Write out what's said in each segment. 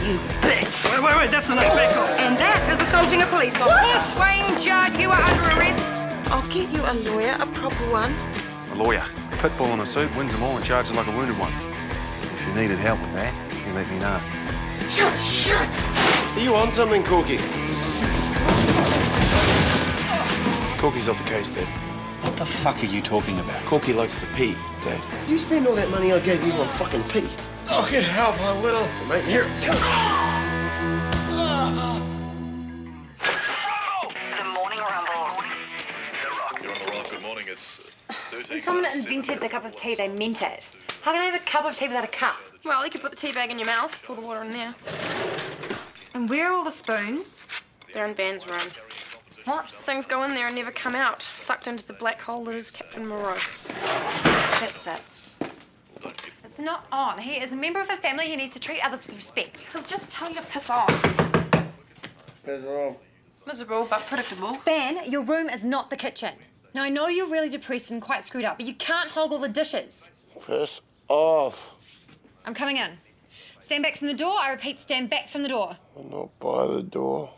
you bitch! Wait, that's enough. Back off. And that is assaulting a police officer. Wayne Judd, you are under arrest. I'll get you a lawyer, a proper one. A lawyer. Pitbull in a suit, wins them all and charges like a wounded one. If you needed help with that, you let me know. Shut! Are you on something, Corky? Corky's off the case, Dad. What the fuck are you talking about? Corky likes the pee, Dad. You spend all that money I gave you on fucking pee. I'll get help, I will. Mate, here it comes. The Morning Rumble. You're on the roll. Good morning. It's Thursday. When someone invented the cup of tea, they meant it. How can I have a cup of tea without a cup? Well, you could put the tea bag in your mouth, pour the water in there. And where are all the spoons? They're in Van's room. What? Things go in there and never come out, sucked into the black hole that is Captain Morose. That's it. It's not on. He is a member of a family. He needs to treat others with respect. He'll just tell you to piss off. Piss off. Miserable, but predictable. Van, your room is not the kitchen. Now, I know you're really depressed and quite screwed up, but you can't hog all the dishes. Piss off. I'm coming in. Stand back from the door. I repeat, stand back from the door. I'm not by the door.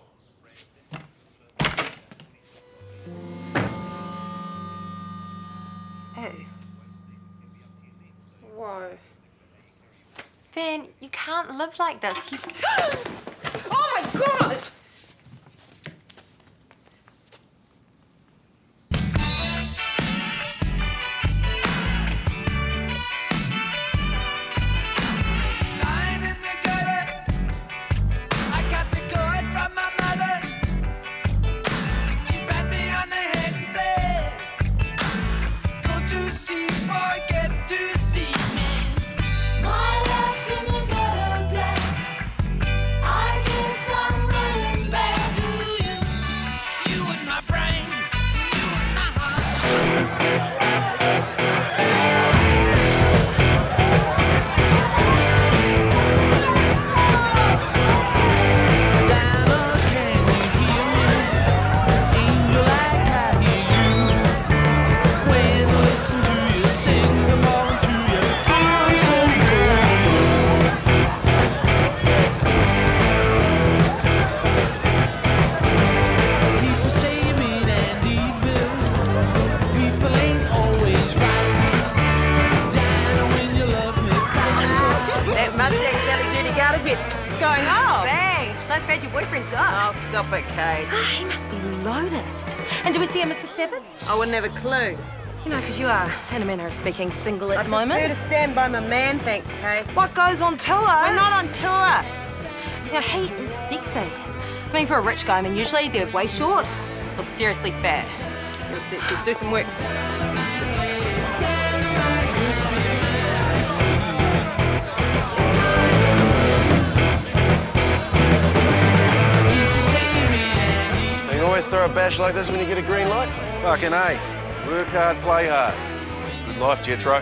Oh. Whoa. Van, you can't live like this. You... Oh my God! Stop it, Kate. He must be loaded. And do we see a Mrs. Seven? I wouldn't have a clue. You know, because you are, in a manner of speaking, single at the moment. I prefer to stand by my man, thanks, Kate. What goes on tour? We're not on tour. Now, he is sexy. I mean, for a rich guy, I mean, usually they're way short or seriously fat. You're sexy. Do some work. Always throw a bash like this when you get a green light? Fucking A. Work hard, play hard. It's a good life, Jethro.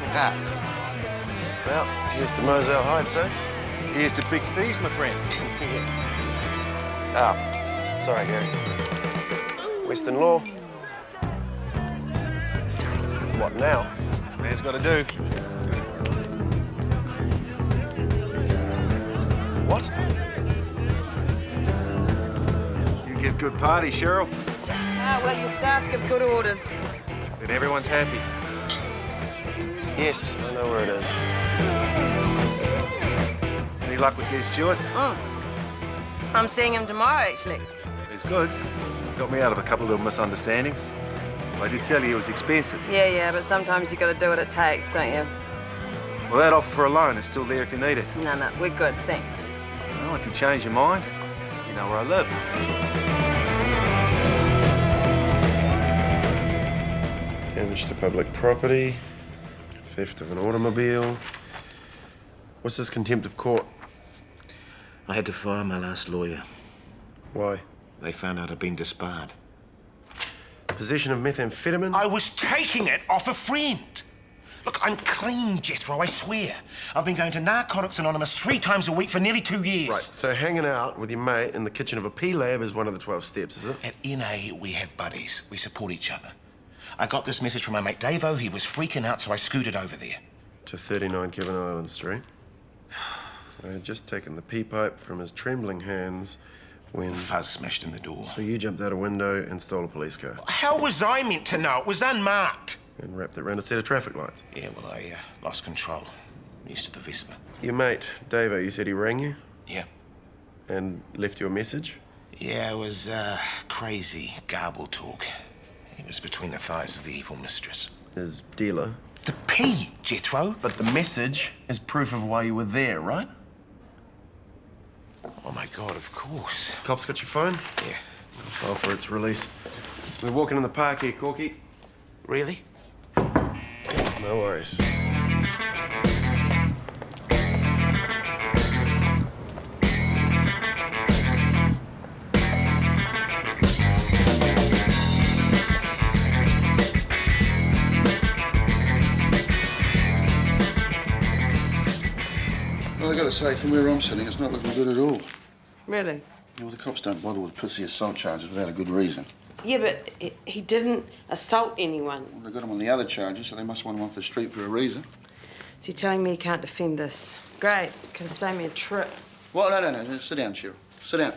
Well, here's to Moselle Heights, eh? Here's to big fees, my friend. Oh, sorry, Gary. Western law. What now? Man's got to do. What? You give good parties, Cheryl. Ah, well, your staff give good orders. Then everyone's happy. Yes, I know where it is. Any luck with Des Stewart? I'm seeing him tomorrow, actually. He's good. Got me out of a couple of little misunderstandings. I did tell you it was expensive. Yeah, but sometimes you got to do what it takes, don't you? Well, that offer for a loan is still there if you need it. No, we're good, thanks. Well, if you change your mind, you know where I live. Damage to public property, theft of an automobile. What's this contempt of court? I had to fire my last lawyer. Why? They found out I'd been disbarred. Possession of methamphetamine? I was taking it off a friend. Look, I'm clean, Jethro, I swear. I've been going to Narcotics Anonymous 3 times a week for nearly 2 years. Right, so hanging out with your mate in the kitchen of a P-Lab is one of the 12 steps, is it? At NA, we have buddies. We support each other. I got this message from my mate Davo. He was freaking out, so I scooted over there. To 39 Kevin Island Street. I had just taken the pea pipe from his trembling hands when... Fuzz smashed in the door. So you jumped out a window and stole a police car. How was I meant to know? It was unmarked. And wrapped it around a set of traffic lights. Yeah, well, I lost control. Used to the Vespa. Your mate, Davo, you said he rang you? Yeah. And left you a message? Yeah, it was crazy garble talk. It was between the thighs of the evil mistress. His dealer? The pea, Jethro. But the message is proof of why you were there, right? Oh, my God, of course. Cops got your phone? Yeah. I'll file for its release. We're walking in the park here, Corky. Really? No worries. Well, I gotta say, from where I'm sitting, it's not looking good at all. Really? Well, the cops don't bother with pussy assault charges without a good reason. Yeah, but he didn't assault anyone. Well, they got him on the other charges, so they must want him off the street for a reason. So you're telling me you can't defend this? Great. Could have saved me a trip. Well, no. Sit down, Cheryl. Sit down.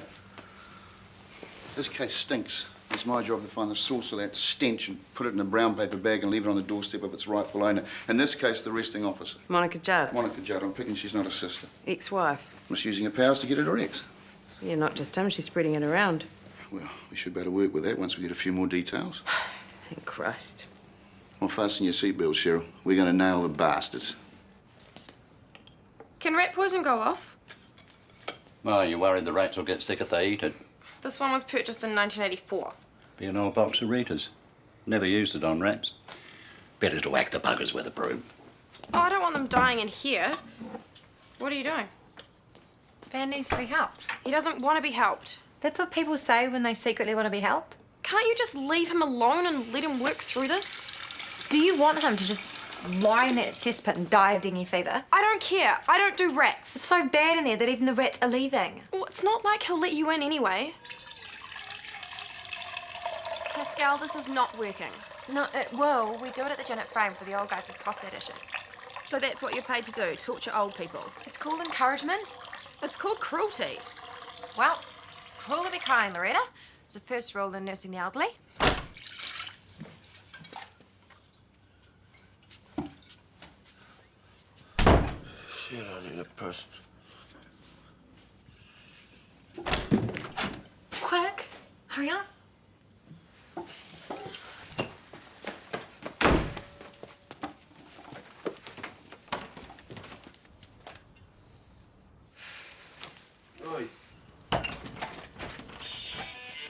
This case stinks. It's my job to find the source of that stench and put it in a brown paper bag and leave it on the doorstep of its rightful owner. In this case, the arresting officer. Monica Judd. Monica Judd. I'm picking she's not a sister. Ex-wife. Misusing her powers to get at her ex. Yeah, not just him. She's spreading it around. Well, we should better work with that once we get a few more details. Thank Christ. Well, fasten your seatbelt, Cheryl. We're going to nail the bastards. Can rat poison go off? Well, you're worried the rats will get sick if they eat it. This one was purchased in 1984. Be an old box of Ritas. Never used it on rats. Better to whack the buggers with a broom. Oh, I don't want them dying in here. What are you doing? Ben needs to be helped. He doesn't want to be helped. That's what people say when they secretly want to be helped. Can't you just leave him alone and let him work through this? Do you want him to just lie in that cesspit and die of dengue fever? I don't care. I don't do rats. It's so bad in there that even the rats are leaving. Well, it's not like he'll let you in anyway. Pascalle, this is not working. No, it will. We do it at the gym at Frame for the old guys with prostate issues. So that's what you're paid to do, torture old people. It's called encouragement. It's called cruelty. Well, cruel to be kind, Loretta. It's the first rule in nursing the elderly. Shit, I need a purse. Quick, hurry up.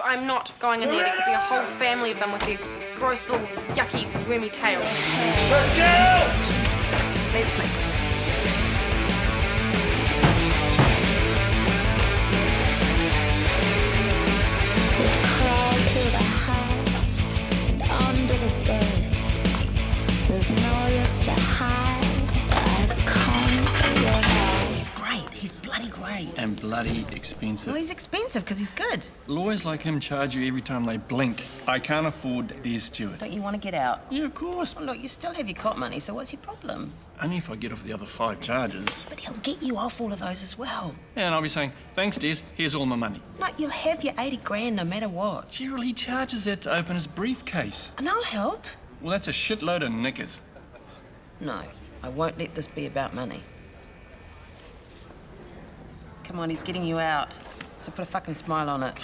I'm not going in there. There could be a whole family of them with their gross little yucky wormy tails. Pascalle! Leave it to me. Crawl through the house and under the bed. There's no use to hide. I've come for your heart. He's great. He's bloody great. And bloody expensive. Well, he's expensive because he's good. Lawyers like him charge you every time they blink. I can't afford Des Stewart. Don't you want to get out? Yeah, of course. Well, look, you still have your cop money, so what's your problem? Only if I get off the other 5 charges. But he'll get you off all of those as well. Yeah, and I'll be saying, thanks, Des, here's all my money. No, you'll have your 80 grand no matter what. Cheryl, he charges that to open his briefcase. And I'll help. Well, that's a shitload of knickers. No, I won't let this be about money. Come on, he's getting you out. So put a fucking smile on it.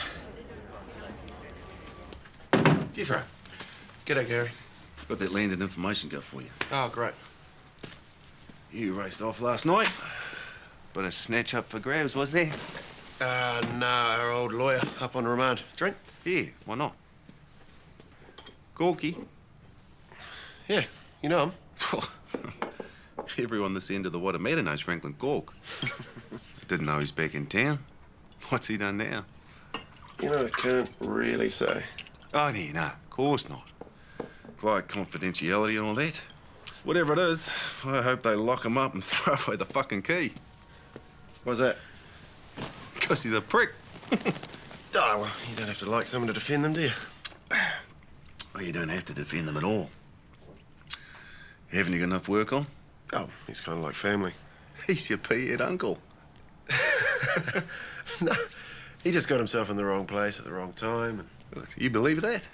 Jethro. G'day, Gary. Got that landed information go for you. Oh, great. You raced off last night. But a snatch up for grabs, was there? No, our old lawyer up on remand. Drink? Yeah, why not? Corky. Yeah, you know him. Everyone this end of the water meter knows Franklin Cork. Didn't know he's back in town. What's he done now? You know, I can't really say. Oh, no, of course not. Like confidentiality and all that. Whatever it is, I hope they lock him up and throw away the fucking key. Why's that? Because he's a prick. Oh, well, you don't have to like someone to defend them, do you? Well, you don't have to defend them at all. Haven't you got enough work on? Oh, he's kind of like family. He's your pea-head uncle. No, he just got himself in the wrong place at the wrong time. And... You believe that?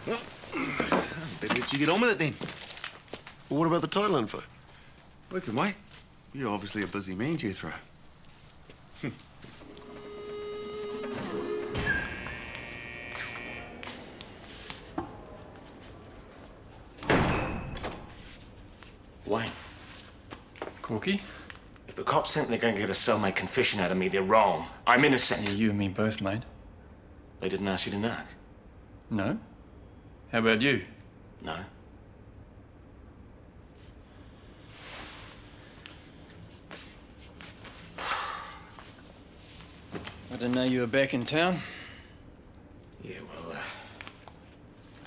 Well, better let you get on with it then. Well, what about the title info? Working, mate. You're obviously a busy man, Jethro. Wayne. Corky? If the cops think they're going to get a cellmate confession out of me, they're wrong. I'm innocent. Yeah, you and me both, mate. They didn't ask you to knock? No? How about you? No. I didn't know you were back in town. Yeah, well,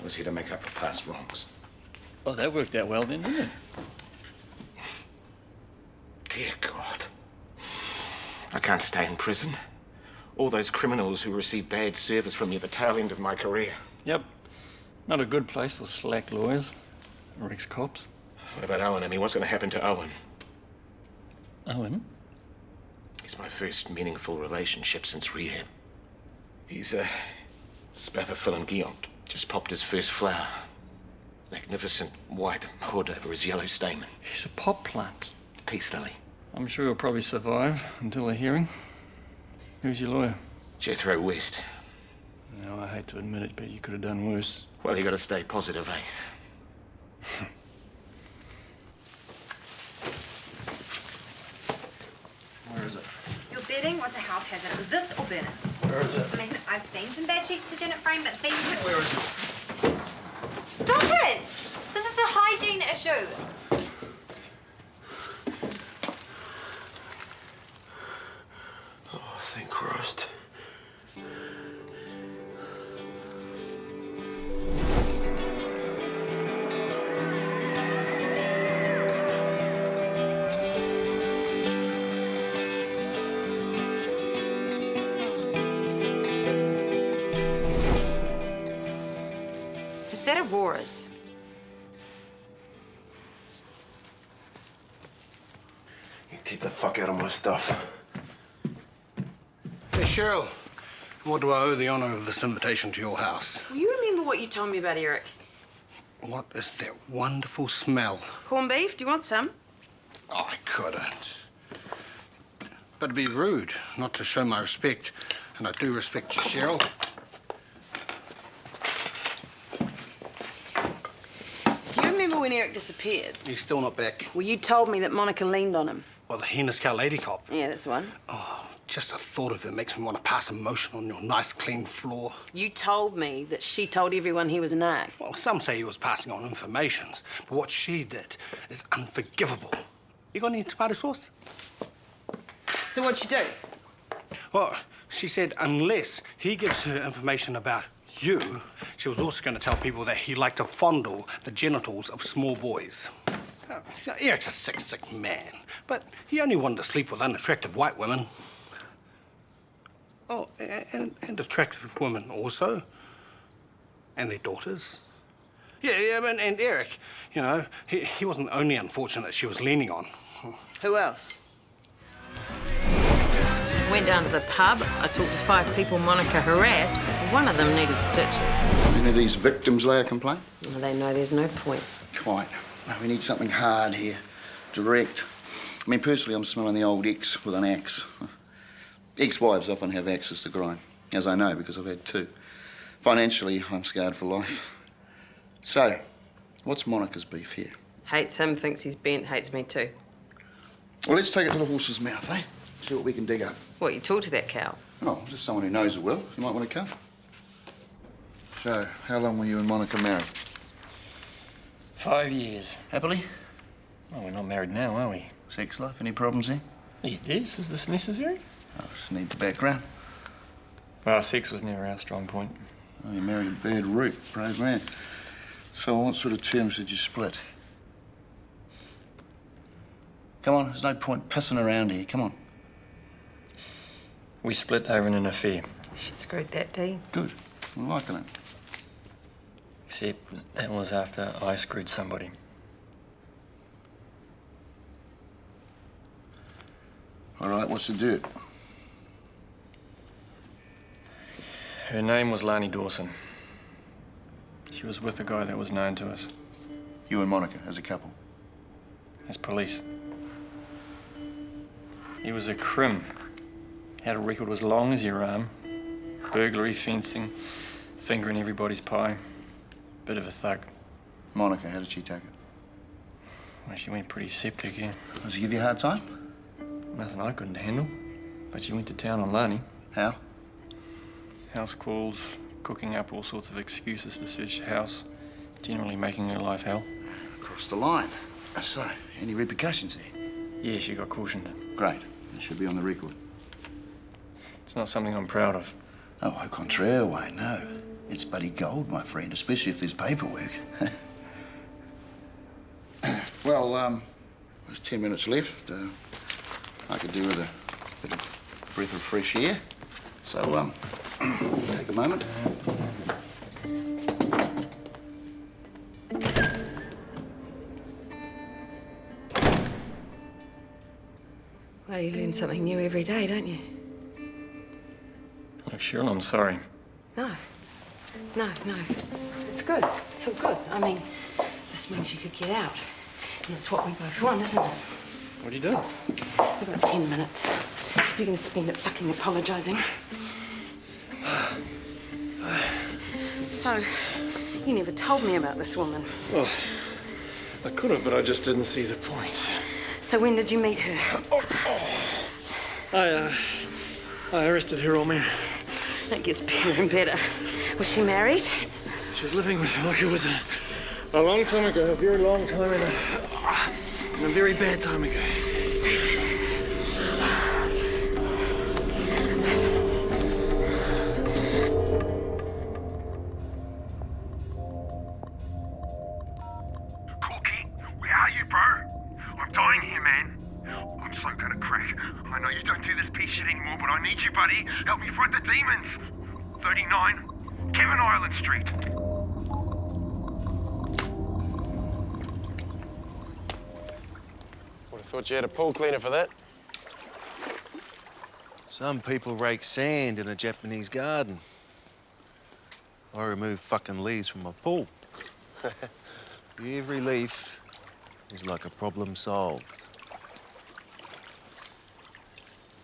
I was here to make up for past wrongs. Oh, that worked out well then, didn't it? Dear God. I can't stay in prison. All those criminals who receive bad service from me at the tail end of my career. Yep. Not a good place for slack lawyers or ex-cops. What about Owen? I mean, what's going to happen to Owen? Owen? He's my first meaningful relationship since rehab. He's spather-filling Guillaume. Just popped his first flower. Magnificent white hood over his yellow stamen. He's a pot plant. Peace lily. I'm sure he'll probably survive until the hearing. Who's your lawyer? Jethro West. No, I hate to admit it, but you could have done worse. Well, you got to stay positive, eh? Where is it? Your bedding was a health hazard. It was this or Bennett. Where is it? I mean, I've seen some bad sheets to Janet frame, but these... Where is it? Stop it! This is a hygiene issue. Oh, thank Christ. Is that Aurora's? You keep the fuck out of my stuff. Hey, Cheryl. What do I owe the honor of this invitation to your house? Will you remember what you told me about Eric? What is that wonderful smell? Corned beef? Do you want some? Oh, I couldn't. But it'd be rude not to show my respect, and I do respect you, Cheryl. So you remember when Eric disappeared? He's still not back. Well, you told me that Monica leaned on him. Well, the Henniscow lady cop. Yeah, that's the one. Oh, just the thought of it makes me want to pass a motion on your nice, clean floor. You told me that she told everyone he was a narc. Well, some say he was passing on informations, but what she did is unforgivable. You got any tomato sauce? So what'd she do? Well, she said unless he gives her information about you, she was also going to tell people that he liked to fondle the genitals of small boys. Eric's a sick man, but he only wanted to sleep with unattractive white women. Oh, and attractive women also. And their daughters. Yeah, and Eric, you know, he wasn't only unfortunate she was leaning on. Who else? Went down to the pub. I talked to 5 people Monica harassed. One of them needed stitches. Any of these victims lay a complaint? Well, they know there's no point. Quite. No, we need something hard here. Direct. I mean, personally, I'm smelling the old ex with an axe. Ex-wives often have axes to grind, as I know because I've had 2. Financially, I'm scarred for life. So, what's Monica's beef here? Hates him, thinks he's bent, hates me too. Well, let's take it to the horse's mouth, eh? See what we can dig up. What, you talked to that cow? Oh, just someone who knows her well. You might want to come. So, how long were you and Monica married? 5 years. Happily? Well, we're not married now, are we? Sex life? Any problems there? Yes, is this necessary? I just need the background. Well, sex was never our strong point. Oh, you married a bad root, brave man. So on what sort of terms did you split? Come on, there's no point pissing around here. Come on. We split over an affair. She screwed that D. Good. I'm liking it. Except that was after I screwed somebody. All right, what's the dirt? Her name was Lani Dawson. She was with a guy that was known to us. You and Monica, as a couple? As police. He was a crim. Had a record as long as your arm. Burglary, fencing, fingering everybody's pie. Bit of a thug. Monica, how did she take it? Well, she went pretty septic, yeah. Does she give you a hard time? Nothing I couldn't handle. But she went to town on Lani. How? House calls, cooking up all sorts of excuses to search the house, generally making her life hell. Across the line. So, any repercussions there? Yeah, she got cautioned. Great. It should be on the record. It's not something I'm proud of. Oh, au contraire, why, no. It's bloody gold, my friend, especially if there's paperwork. Well, there's 10 minutes left. I could do with a bit of breath of fresh air. So, take a moment. Well, you learn something new every day, don't you? Look, Cheryl, I'm sorry. No. No. It's good. It's all good. I mean, this means you could get out. And that's what we both want, isn't it? What are you doing? We've got 10 minutes. You're gonna spend it fucking apologising. So, you never told me about this woman. Well, I could have, but I just didn't see the point. So when did you meet her? I arrested her old man. That gets better and better. Was she married? She was living with him like it was a long time ago, a very long time and a very bad time ago. Corky, where are you, bro? I'm dying here, man. I'm so gonna crack. I know you don't do this piece shit anymore, but I need you, buddy. Help me fight the demons. 39 Kevin Island Street. Would have thought you had a pool cleaner for that. Some people rake sand in a Japanese garden. I remove fucking leaves from my pool. Every leaf is like a problem solved.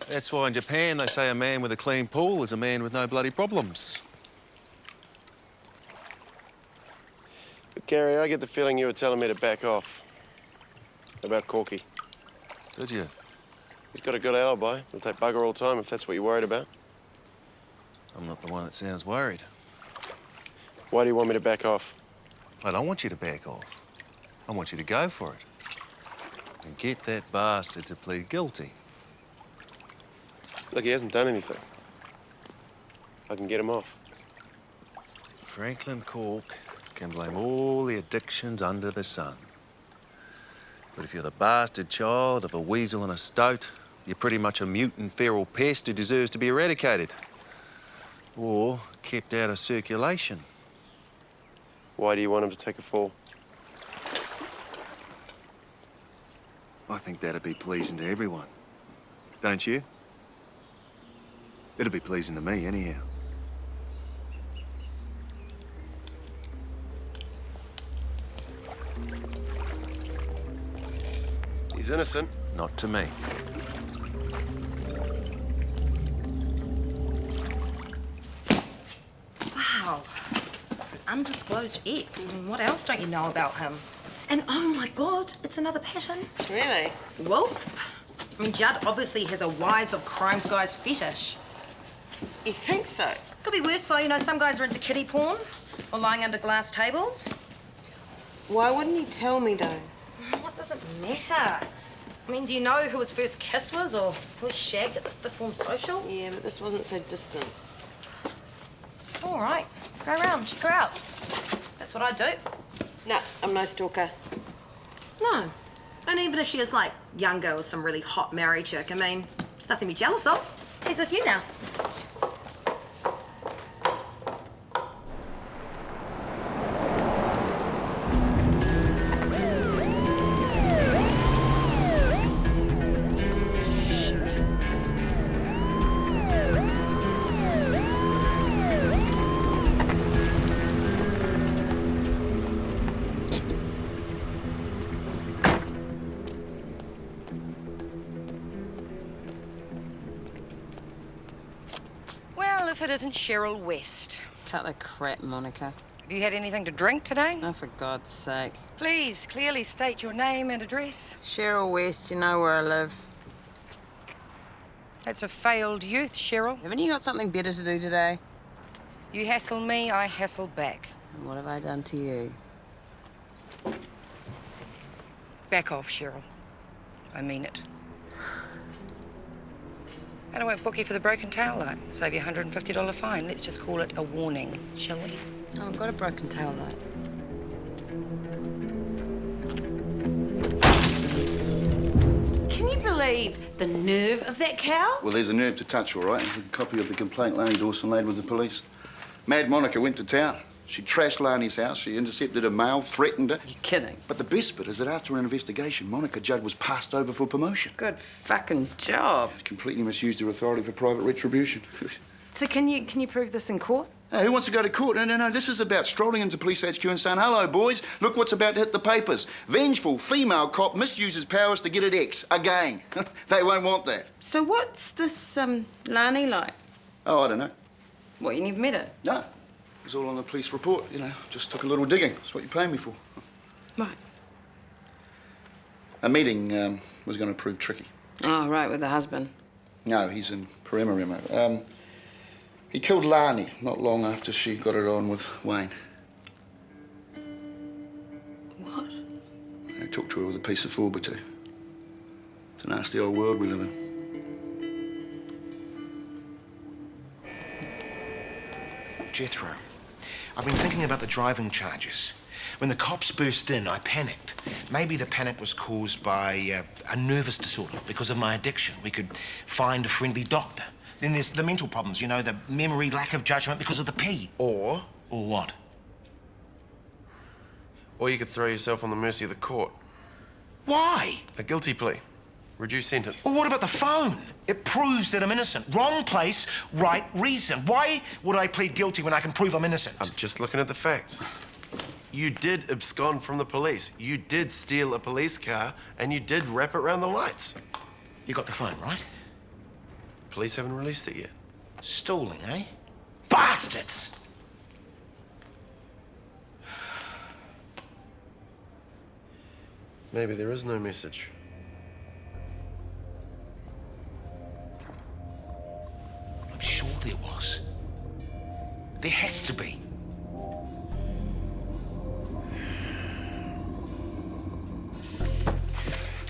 That's why in Japan they say a man with a clean pool is a man with no bloody problems. But Gary, I get the feeling you were telling me to back off. About Corky. Did you? He's got a good alibi. It'll take bugger all time if that's what you're worried about. I'm not the one that sounds worried. Why do you want me to back off? I don't want you to back off. I want you to go for it. And get that bastard to plead guilty. Look, he hasn't done anything. I can get him off. Franklin Cork can blame all the addictions under the sun. But if you're the bastard child of a weasel and a stoat, you're pretty much a mutant feral pest who deserves to be eradicated. Or kept out of circulation. Why do you want him to take a fall? I think that'd be pleasing to everyone. Don't you? It'll be pleasing to me, anyhow. He's innocent. Not to me. Wow. Undisclosed ex. I mean, what else don't you know about him? And oh my God, it's another pattern. Really? Wolf. I mean, Judd obviously has a wives of crimes guys fetish. You think so? Could be worse though, you know, some guys are into kiddie porn or lying under glass tables. Why wouldn't he tell me though? What does it matter? I mean, do you know who his first kiss was or who he shagged at the fifth form social? Yeah, but this wasn't so distant. All right, go around, check her out. That's what I do. No, I'm no stalker. No. And even if she is like younger or some really hot married chick, I mean, it's nothing to be jealous of. He's with you now. if it isn't Cheryl West. Cut the crap, Monica. Have you had anything to drink today? Oh, for God's sake. Please, clearly state your name and address. Cheryl West, you know where I live. That's a failed youth, Cheryl. Haven't you got something better to do today? You hassle me, I hassle back. And what have I done to you? Back off, Cheryl. I mean it. And I won't book you for the broken tail light. Save you a $150 fine. Let's just call it a warning, shall we? Oh, I've got a broken tail light. Can you believe the nerve of that cow? Well, there's a nerve to touch, all right. There's a copy of the complaint Lani Dawson laid with the police. Mad Monica went to town. She trashed Lani's house. She intercepted a mail, threatened her. You're kidding. But the best bit is that after an investigation, Monica Judd was passed over for promotion. Good fucking job. Completely misused her authority for private retribution. So can you prove this in court? Hey, who wants to go to court? No. This is about strolling into police HQ and saying, hello, boys, look what's about to hit the papers. Vengeful female cop misuses powers to get at X again. They won't want that. So what's this, Lani like? Oh, I don't know. What, you never met her? No. It was all on the police report, you know. Just took a little digging. That's what you pay me for. Right. A meeting was going to prove tricky. Oh, right, with the husband. No, he's in Palermo. He killed Lani not long after she got it on with Wayne. What? I talked to her with a piece of 4x2. It's a nasty old world we live in. Jethro, I've been thinking about the driving charges. When the cops burst in, I panicked. Maybe the panic was caused by a nervous disorder because of my addiction. We could find a friendly doctor. Then there's the mental problems, you know, the memory, lack of judgment because of the pee. Or what? Or you could throw yourself on the mercy of the court. Why? A guilty plea. Reduced sentence. Well, what about the phone? It proves that I'm innocent. Wrong place, right reason. Why would I plead guilty when I can prove I'm innocent? I'm just looking at the facts. You did abscond from the police. You did steal a police car, and you did wrap it around the lights. You got the phone, right? Police haven't released it yet. Stalling, eh? Bastards! Maybe there is no message. I'm sure there was. There has to be.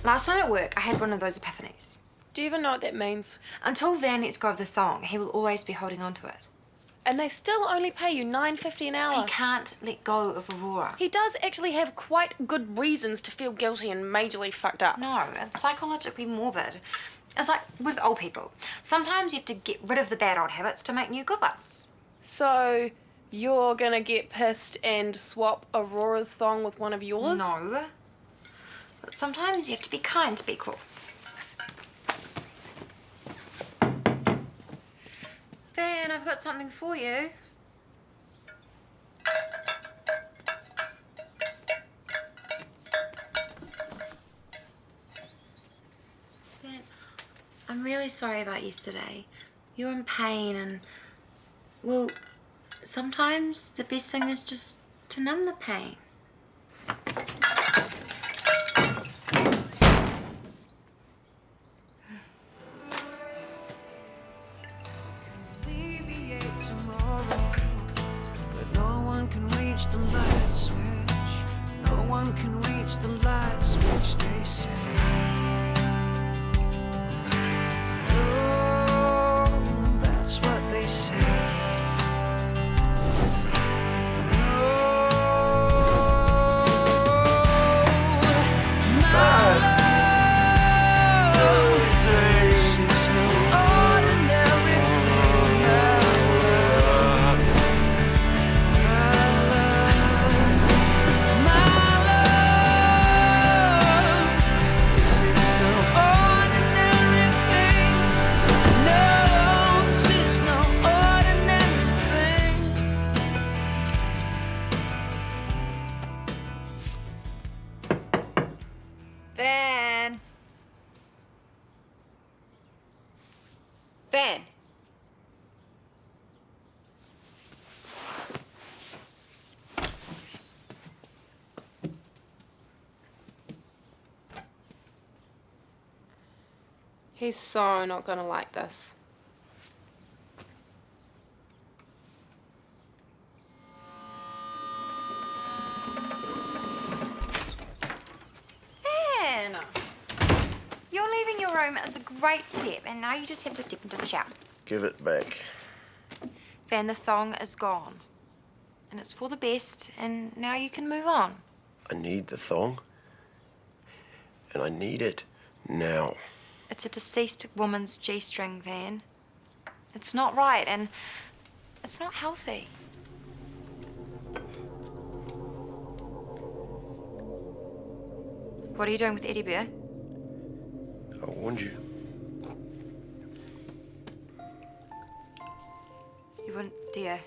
Last night at work, I had one of those epiphanies. Do you even know what that means? Until Van lets go of the thong, he will always be holding on to it. And they still only pay you $9.50 an hour. He can't let go of Aurora. He does actually have quite good reasons to feel guilty and majorly fucked up. No, it's psychologically morbid. It's like with old people. Sometimes you have to get rid of the bad old habits to make new good ones. So, you're gonna get pissed and swap Aurora's thong with one of yours? No. But sometimes you have to be kind to be cruel. Van, I've got something for you. Van, I'm really sorry about yesterday. You're in pain and, well, sometimes the best thing is just to numb the pain. The light switch. No one can reach the light switch, they say. Oh, that's what they say. Van. He's so not gonna like this. Ben! You're leaving your room is a great step, and now you just have to step into the shower. Give it back. Van, the thong is gone. And it's for the best, and now you can move on. I need the thong. And I need it now. It's a deceased woman's G-string, Van. It's not right, and it's not healthy. What are you doing with Eddie Bear? I warned you. You wouldn't dare.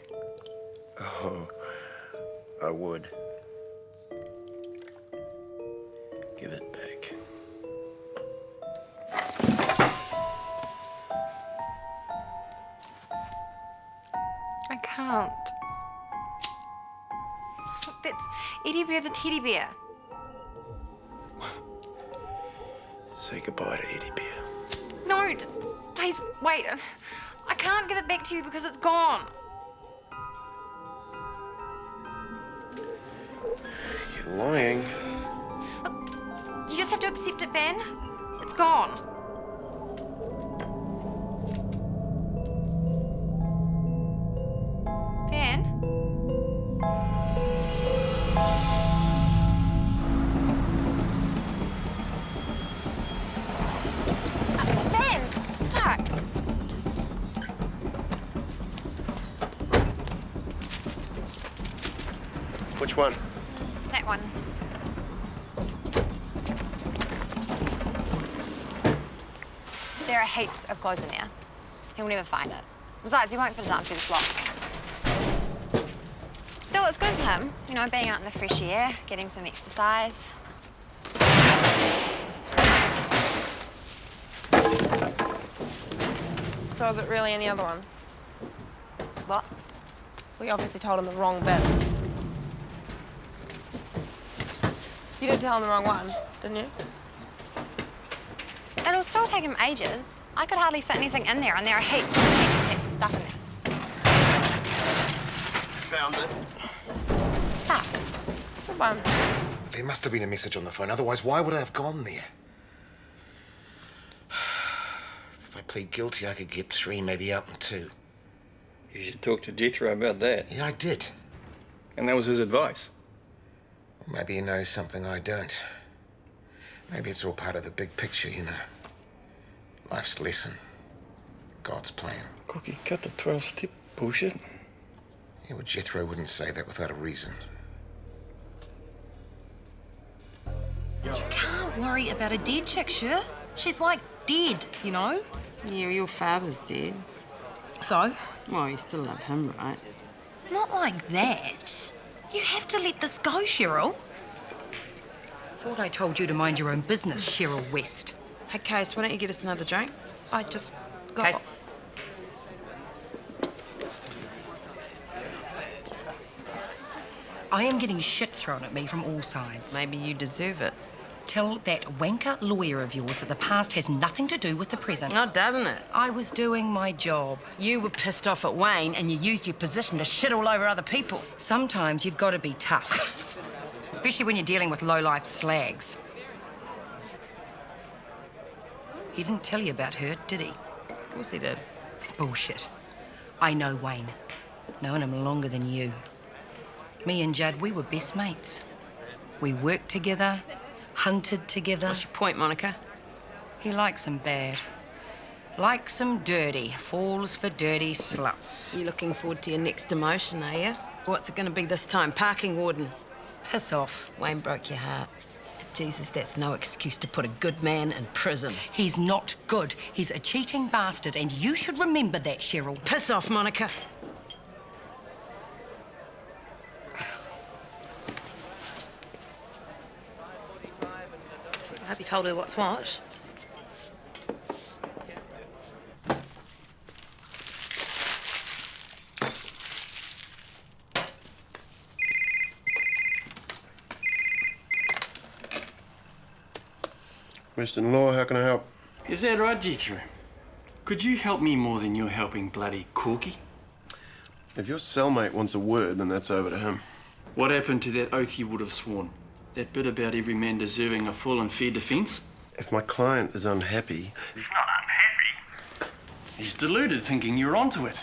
Oh, I would. Give it back. I can't. Look, that's Eddie Bear the teddy bear. Say goodbye to Eddie Bear. No, please, wait. I can't give it back to you because it's gone. You're lying. You just have to accept it, Ben. It's gone. Ben? Ben! Fuck. Which one? That one. There are heaps of clothes in there. He'll never find it. Besides, he won't fit his arm through this lock. Still, it's good for him, you know, being out in the fresh air, getting some exercise. So is it really in the other one? What? We obviously told him the wrong bit. You did tell him the wrong one, didn't you? It'll still take him ages. I could hardly fit anything in there, and there are heaps of stuff in there. Found it. Ah, good one. There must have been a message on the phone. Otherwise, why would I have gone there? If I plead guilty, I could get 3, maybe out in 2. You should talk to Jethro about that. Yeah, I did. And that was his advice. Maybe he knows something I don't. Maybe it's all part of the big picture, you know. Life's lesson. God's plan. Corky, cut the 12-step bullshit. Yeah, well, Jethro wouldn't say that without a reason. You can't worry about a dead chick, sure? She's like dead, you know? Yeah, your father's dead. So? Well, you still love him, right? Not like that. You have to let this go, Cheryl. Thought I told you to mind your own business, Cheryl West. Hey, Case, why don't you get us another drink? I just got... Case. I am getting shit thrown at me from all sides. Maybe you deserve it. Tell that wanker lawyer of yours that the past has nothing to do with the present. Oh, doesn't it? I was doing my job. You were pissed off at Wayne and you used your position to shit all over other people. Sometimes you've got to be tough. Especially when you're dealing with low-life slags. He didn't tell you about her, did he? Of course he did. Bullshit. I know Wayne. Known him longer than you. Me and Judd, we were best mates. We worked together, hunted together. What's your point, Monica? He likes 'em bad. Likes 'em dirty. Falls for dirty sluts. You looking forward to your next demotion, are you? What's it going to be this time? Parking warden? Piss off. Wayne broke your heart. Jesus, that's no excuse to put a good man in prison. He's not good. He's a cheating bastard, and you should remember that, Cheryl. Piss off, Monica. I hope you told her what's what. Western Law, how can I help? Is that right, Jethro? Could you help me more than you're helping bloody Corky? If your cellmate wants a word, then that's over to him. What happened to that oath you would have sworn? That bit about every man deserving a full and fair defence? If my client is unhappy... He's not unhappy. He's deluded, thinking you're onto it.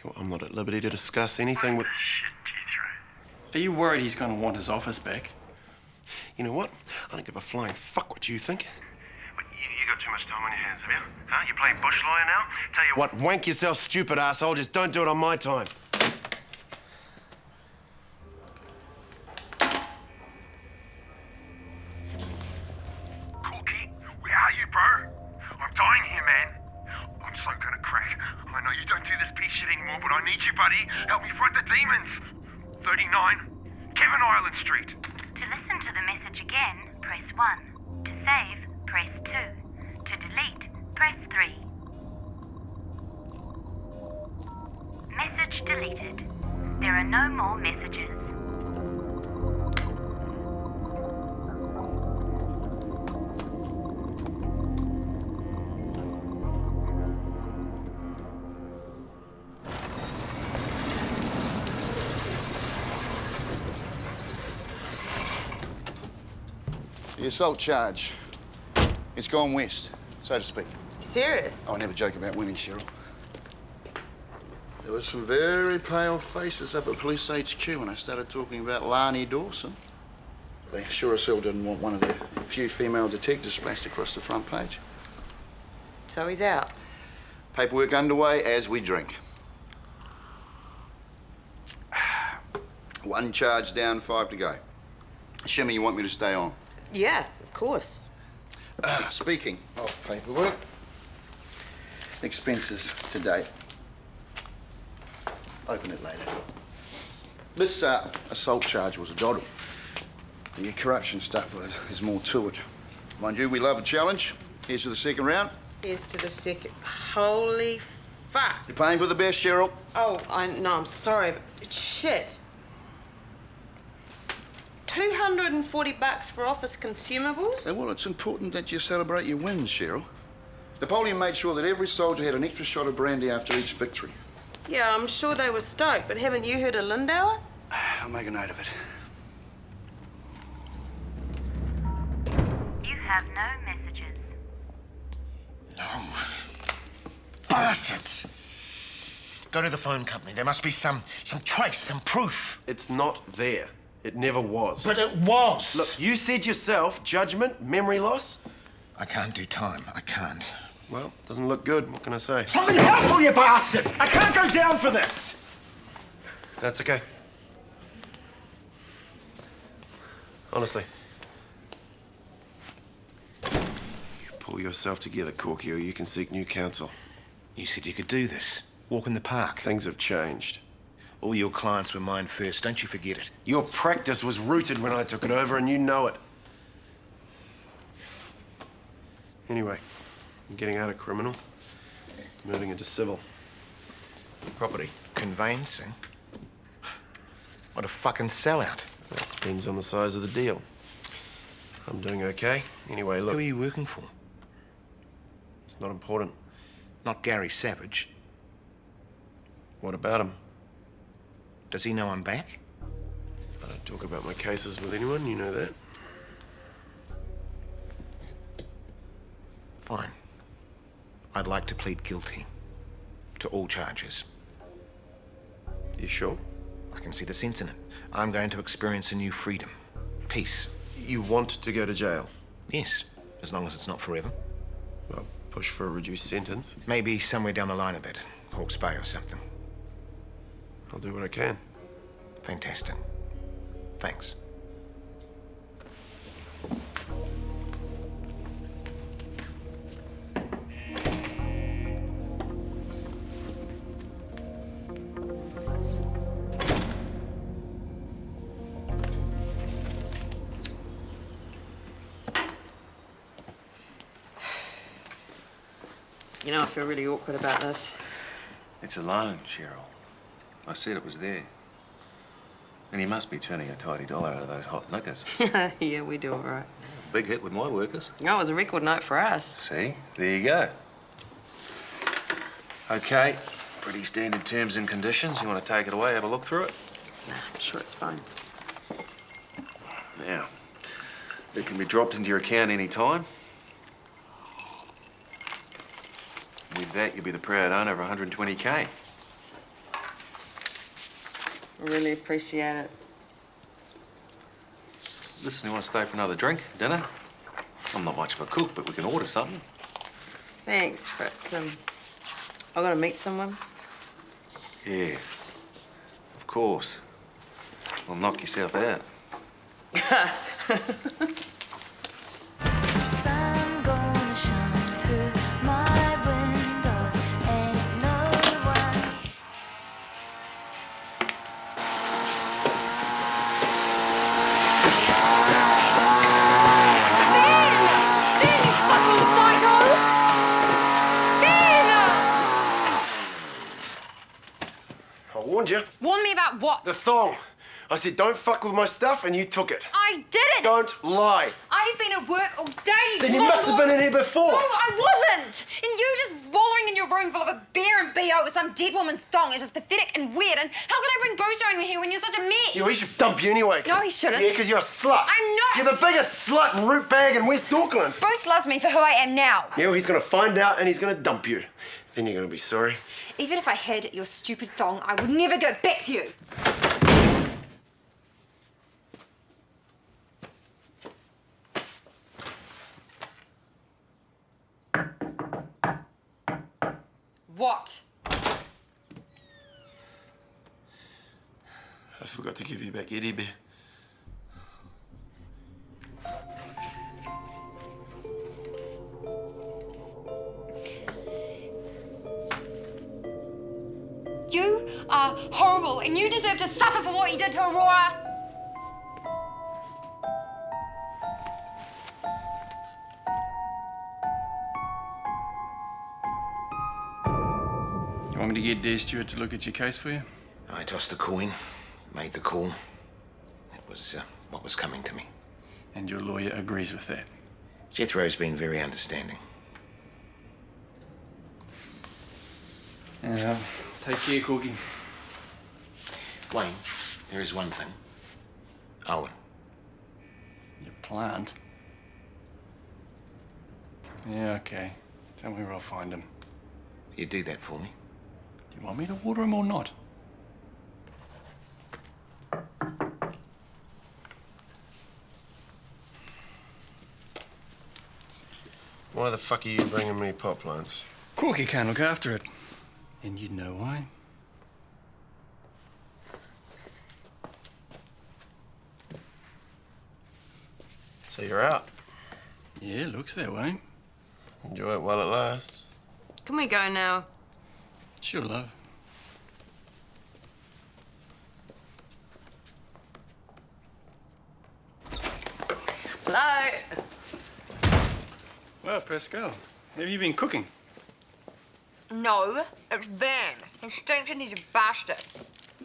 Well, I'm not at liberty to discuss anything with... Shit, Jethro. Are you worried he's going to want his office back? You know what? I don't give a flying fuck what you think. But you got too much time on your hands, have you? Huh? You playing bush lawyer now? Tell you What? Wank yourself, stupid asshole. Just don't do it on my time. Corky, where are you, bro? I'm dying here, man. I'm so gonna crack. I know you don't do this piece shit anymore, but I need you, buddy. Help me fight the demons. 39 Kevin Island Street. To listen to the message again, press 1. To save, press 2. To delete, press 3. Message deleted. There are no more messages. The assault charge. It's gone west, so to speak. Serious? I never joke about winning, Cheryl. There were some very pale faces up at Police HQ when I started talking about Lani Dawson. They sure as hell didn't want one of the few female detectives splashed across the front page. So he's out. Paperwork underway as we drink. One charge down, 5 to go. Assuming you want me to stay on. Yeah, of course. Speaking of paperwork, expenses to date. Open it later. This assault charge was a doddle. The corruption stuff is more to it. Mind you, we love a challenge. Here's to the second round. Here's to the second. Holy fuck. You're paying for the best, Cheryl. Oh, no, I'm sorry, but shit. $240 for office consumables? Well, it's important that you celebrate your wins, Cheryl. Napoleon made sure that every soldier had an extra shot of brandy after each victory. Yeah, I'm sure they were stoked, but haven't you heard of Lindauer? I'll make a note of it. You have no messages. No. Bastards! Go to the phone company. There must be some trace, some proof. It's not there. It never was. But it was. Look, you said yourself, judgment, memory loss. I can't do time. I can't. Well, doesn't look good. What can I say? Something helpful, you bastard! I can't go down for this! That's okay. Honestly. You pull yourself together, Corky, or you can seek new counsel. You said you could do this. Walk in the park. Things have changed. All your clients were mine first. Don't you forget it. Your practice was rooted when I took it over, and you know it. Anyway, I'm getting out of criminal, moving into civil. Property. Conveyancing? What a fucking sellout. That depends on the size of the deal. I'm doing okay. Anyway, look. Who are you working for? It's not important. Not Gary Savage. What about him? Does he know I'm back? I don't talk about my cases with anyone, you know that. Fine. I'd like to plead guilty to all charges. You sure? I can see the sense in it. I'm going to experience a new freedom. Peace. You want to go to jail? Yes, as long as it's not forever. Well, push for a reduced sentence. Maybe somewhere down the line a bit. Hawke's Bay or something. I'll do what I can. Fantastic. Thanks. You know, I feel really awkward about this. It's a loan, Cheryl. I said it was there. And he must be turning a tidy dollar out of those hot liquors. Yeah, we do all right. Big hit with my workers. No, it was a record note for us. See? There you go. Okay, pretty standard terms and conditions. You want to take it away, have a look through it? Nah, I'm sure it's fine. Now, it can be dropped into your account any time. With that, you'll be the proud owner of 120K. Really appreciate it. Listen, you want to stay for another drink, dinner? I'm not much of a cook, but we can order something. Thanks, but I gotta meet someone. Yeah, of course. Well, knock yourself out. Sun gonna shine through my window. Ain't no one. I warned you. Warn me about what? The thong. I said, don't fuck with my stuff, and you took it. I didn't! Don't lie. I've been at work all day. Then you must have been in here before. No, I wasn't. And you just wallowing in your room full of a beer and BO with some dead woman's thong is just pathetic and weird. And how could I bring Booster in here when you're such a mess? Yeah, he should dump you anyway. No, he shouldn't. Yeah, because you're a slut. I'm not. You're the biggest slut and root bag in West Auckland. Bruce loves me for who I am now. Yeah, well, he's going to find out and he's going to dump you. Then you're going to be sorry. Even if I had your stupid thong, I would never go back to you. What? I forgot to give you back Eddie Bear. You are horrible, and you deserve to suffer for what you did to Aurora. You want me to get Des Stewart to look at your case for you? I tossed the coin, made the call. It was what was coming to me. And your lawyer agrees with that? Jethro's been very understanding. Take care, Corky. Wayne, there is one thing. Owen. Your plant? Yeah, okay. Tell me where I'll find him. You do that for me? Do you want me to water him or not? Why the fuck are you bringing me pot plants? Corky can't look after it. And you'd know why. So you're out? Yeah, looks that way. Enjoy it while it lasts. Can we go now? Sure, love. Hello? Well, Pascalle, have you been cooking? No, it's Van. He stinks and he's a bastard.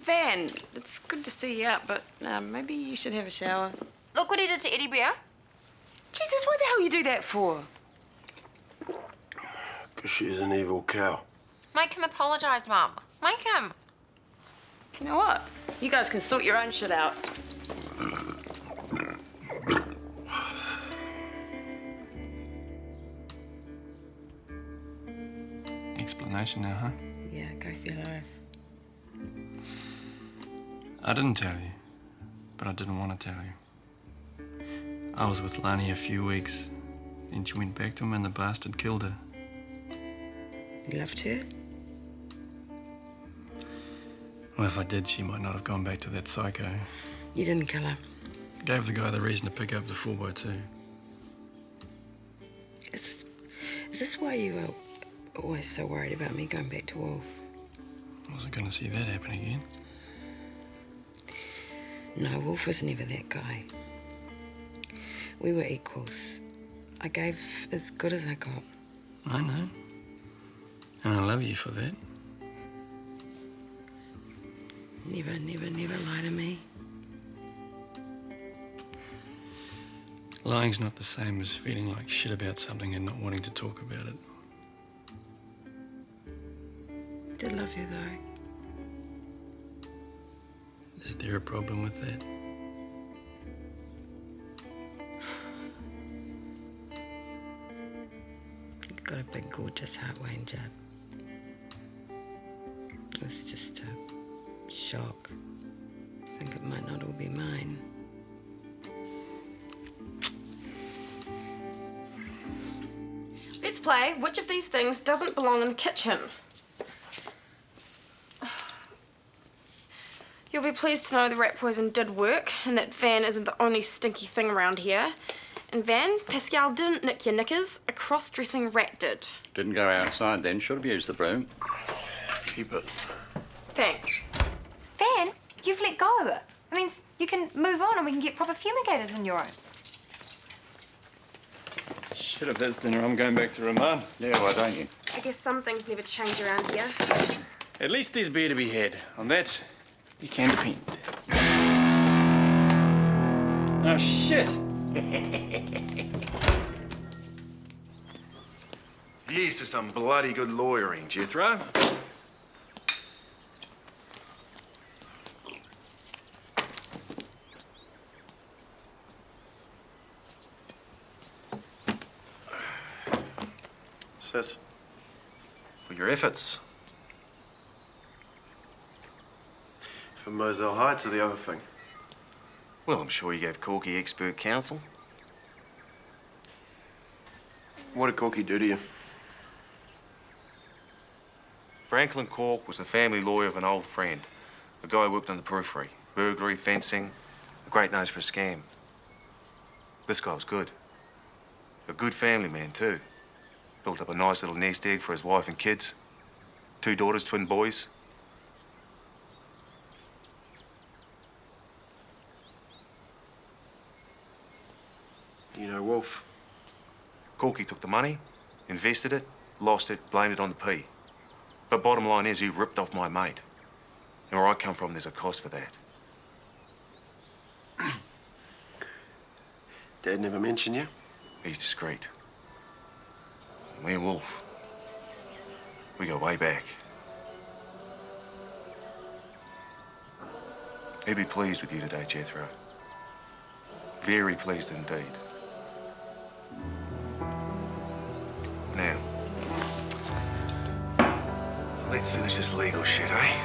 Van, it's good to see you out, but maybe you should have a shower. Look what he did to Eddie Bear. Jesus, what the hell you do that for? Because she's an evil cow. Make him apologise, Mum. Make him. You know what? You guys can sort your own shit out. Explanation now, huh? Yeah, go for your life. I didn't tell you, but I didn't want to tell you. I was with Lani a few weeks, and she went back to him and the bastard killed her. You loved her? Well, if I did, she might not have gone back to that psycho. You didn't kill her. Gave the guy the reason to pick up the 4x2. Is this why you were always so worried about me going back to Wolf? I wasn't going to see that happen again. No, Wolf was never that guy. We were equals. I gave as good as I got. I know. And I love you for that. Never lie to me. Lying's not the same as feeling like shit about something and not wanting to talk about it. Did love you, though. Is there a problem with that? You've got a big, gorgeous heart, Wayne, Judd. It was just a shock. I think it might not all be mine. Let's play which of these things doesn't belong in the kitchen. You'll be pleased to know the rat poison did work and that Van isn't the only stinky thing around here. And Van, Pascalle didn't nick your knickers, a cross-dressing rat did. Didn't go outside then, should have used the broom. Keep it. Thanks. Van, you've let go. It means you can move on and we can get proper fumigators in your own. Shit, if that's dinner, I'm going back to remand. Yeah, why don't you? I guess some things never change around here. At least there's beer to be had. On that, you can depend. Oh, shit! Here's to some bloody good lawyering, Jethro. Sis. For your efforts. For Moselle Heights or the other thing? Well, I'm sure you gave Corky expert counsel. What did Corky do to you? Franklin Cork was the family lawyer of an old friend. A guy who worked on the periphery. Burglary, fencing, a great nose for a scam. This guy was good. A good family man, too. Built up a nice little nest egg for his wife and kids. 2 daughters, twin boys. You know Wolf? Corky took the money, invested it, lost it, blamed it on the P. But bottom line is, he ripped off my mate. And where I come from, there's a cost for that. Dad never mentioned you? He's discreet. Me and Wolf, we go way back. He'd be pleased with you today, Jethro. Very pleased indeed. Now, let's finish this legal shit, eh?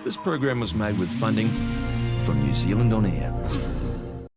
This program was made with funding from New Zealand On Air.